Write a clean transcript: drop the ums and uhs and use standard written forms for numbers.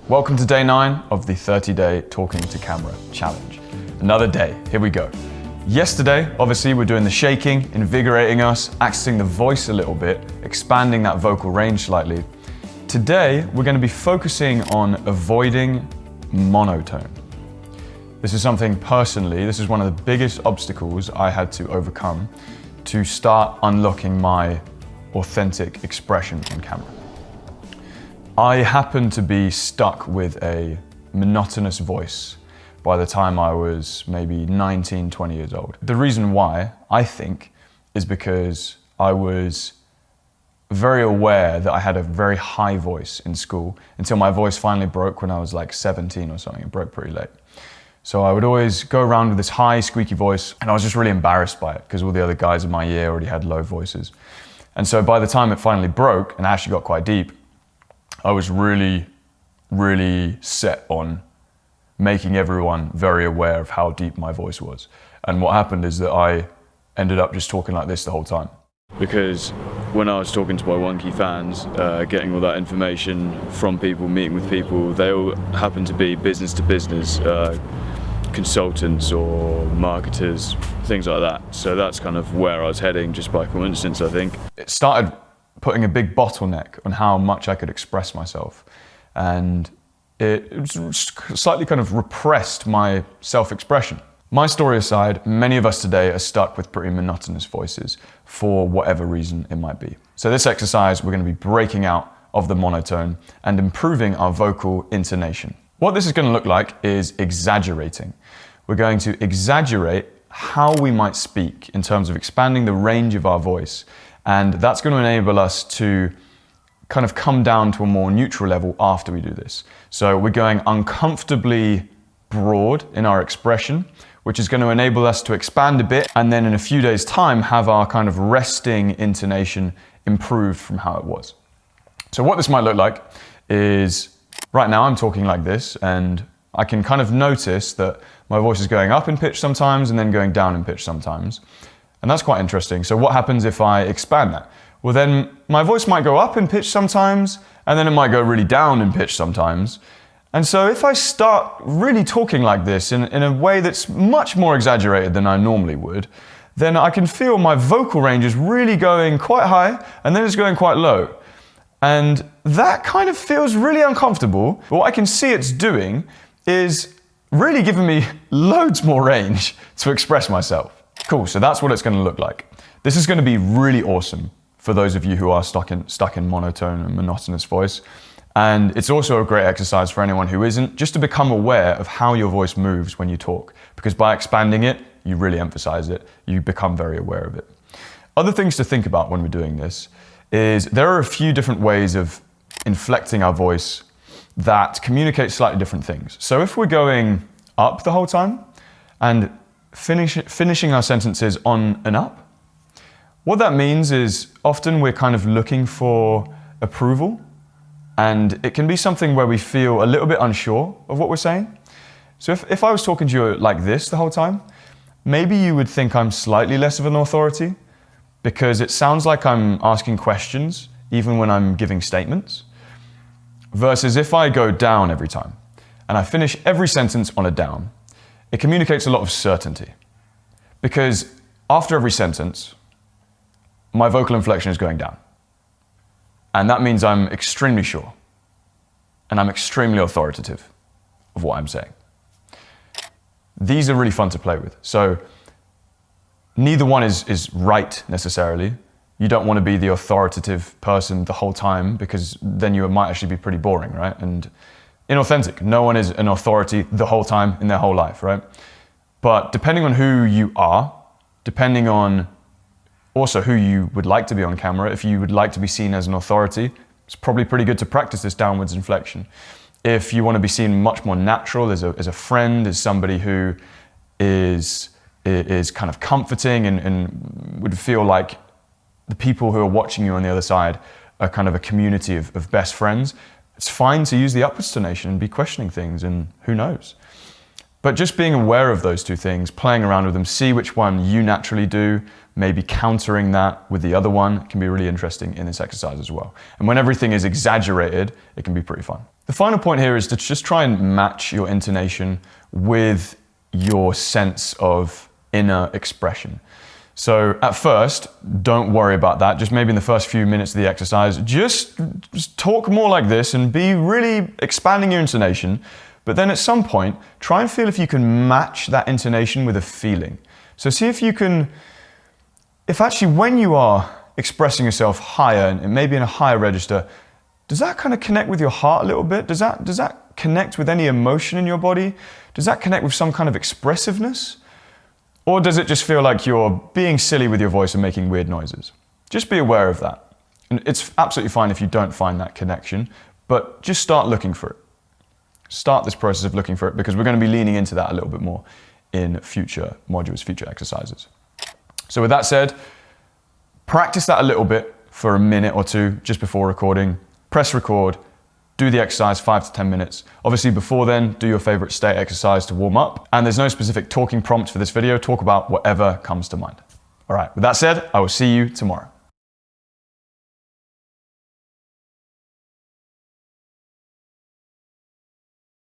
Welcome to day 9 of the 30-day Talking to Camera challenge. Another day, here we go. Yesterday, obviously, we're doing the shaking, invigorating us, accessing the voice a little bit, expanding that vocal range slightly. Today, we're going to be focusing on avoiding monotone. This is something personally, this is one of the biggest obstacles I had to overcome to start unlocking my authentic expression on camera. I happened to be stuck with a monotonous voice by the time I was maybe 19, 20 years old. The reason why, I think, is because I was very aware that I had a very high voice in school until my voice finally broke when I was like 17 or something. It broke pretty late. So I would always go around with this high, squeaky voice, and I was just really embarrassed by it because all the other guys in my year already had low voices. And so by the time it finally broke and actually got quite deep, I was really, really set on making everyone very aware of how deep my voice was. And what happened is that I ended up just talking like this the whole time. Because when I was talking to my Wonky fans, getting all that information from people, meeting with people, they all happen to be business to business consultants or marketers, things like that. So that's kind of where I was heading just by coincidence, I think. It started putting a big bottleneck on how much I could express myself. And it slightly kind of repressed my self-expression. My story aside, many of us today are stuck with pretty monotonous voices for whatever reason it might be. So this exercise, we're going to be breaking out of the monotone and improving our vocal intonation. What this is going to look like is exaggerating. We're going to exaggerate how we might speak in terms of expanding the range of our voice. And that's going to enable us to kind of come down to a more neutral level after we do this. So we're going uncomfortably broad in our expression, which is going to enable us to expand a bit, and then in a few days' time have our kind of resting intonation improved from how it was. So what this might look like is, right now I'm talking like this, and I can kind of notice that my voice is going up in pitch sometimes and then going down in pitch sometimes. And that's quite interesting. So what happens if I expand that? Well, then my voice might go up in pitch sometimes, and then it might go really down in pitch sometimes. And so if I start really talking like this in a way that's much more exaggerated than I normally would, then I can feel my vocal range is really going quite high, and then it's going quite low. And that kind of feels really uncomfortable. But what I can see it's doing is really giving me loads more range to express myself. Cool, so that's what it's going to look like. This is going to be really awesome for those of you who are stuck in monotone and monotonous voice. And it's also a great exercise for anyone who isn't, just to become aware of how your voice moves when you talk. Because by expanding it, you really emphasize it. You become very aware of it. Other things to think about when we're doing this is there are a few different ways of inflecting our voice that communicate slightly different things. So if we're going up the whole time and finishing our sentences on and up, what that means is often we're kind of looking for approval, and it can be something where we feel a little bit unsure of what we're saying. So if I was talking to you like this the whole time, maybe you would think I'm slightly less of an authority because it sounds like I'm asking questions even when I'm giving statements, versus if I go down every time and I finish every sentence on a down, it communicates a lot of certainty, because after every sentence, my vocal inflection is going down. And that means I'm extremely sure and I'm extremely authoritative of what I'm saying. These are really fun to play with. So neither one is right necessarily. You don't want to be the authoritative person the whole time, because then you might actually be pretty boring, right? And inauthentic. No one is an authority the whole time in their whole life, right? But depending on who you are, depending on also who you would like to be on camera, if you would like to be seen as an authority, it's probably pretty good to practice this downwards inflection. If you want to be seen much more natural as a friend, as somebody who is kind of comforting and would feel like the people who are watching you on the other side are kind of a community of best friends, it's fine to use the upwards tonation and be questioning things, and who knows. But just being aware of those two things, playing around with them, see which one you naturally do, maybe countering that with the other one, can be really interesting in this exercise as well. And when everything is exaggerated, it can be pretty fun. The final point here is to just try and match your intonation with your sense of inner expression. So at first, don't worry about that. Just maybe in the first few minutes of the exercise, just talk more like this and be really expanding your intonation. But then at some point, try and feel if you can match that intonation with a feeling. So see if you can, if actually when you are expressing yourself higher and maybe in a higher register, does that kind of connect with your heart a little bit? Does that connect with any emotion in your body? Does that connect with some kind of expressiveness? Or does it just feel like you're being silly with your voice and making weird noises? Just be aware of that. And it's absolutely fine if you don't find that connection, but just start looking for it. Start this process of looking for it, because we're going to be leaning into that a little bit more in future modules, future exercises. So with that said, practice that a little bit for a minute or two just before recording. Press record. Do the exercise 5 to 10 minutes. Obviously before then, do your favorite state exercise to warm up. And there's no specific talking prompt for this video. Talk about whatever comes to mind. All right, with that said, I will see you tomorrow.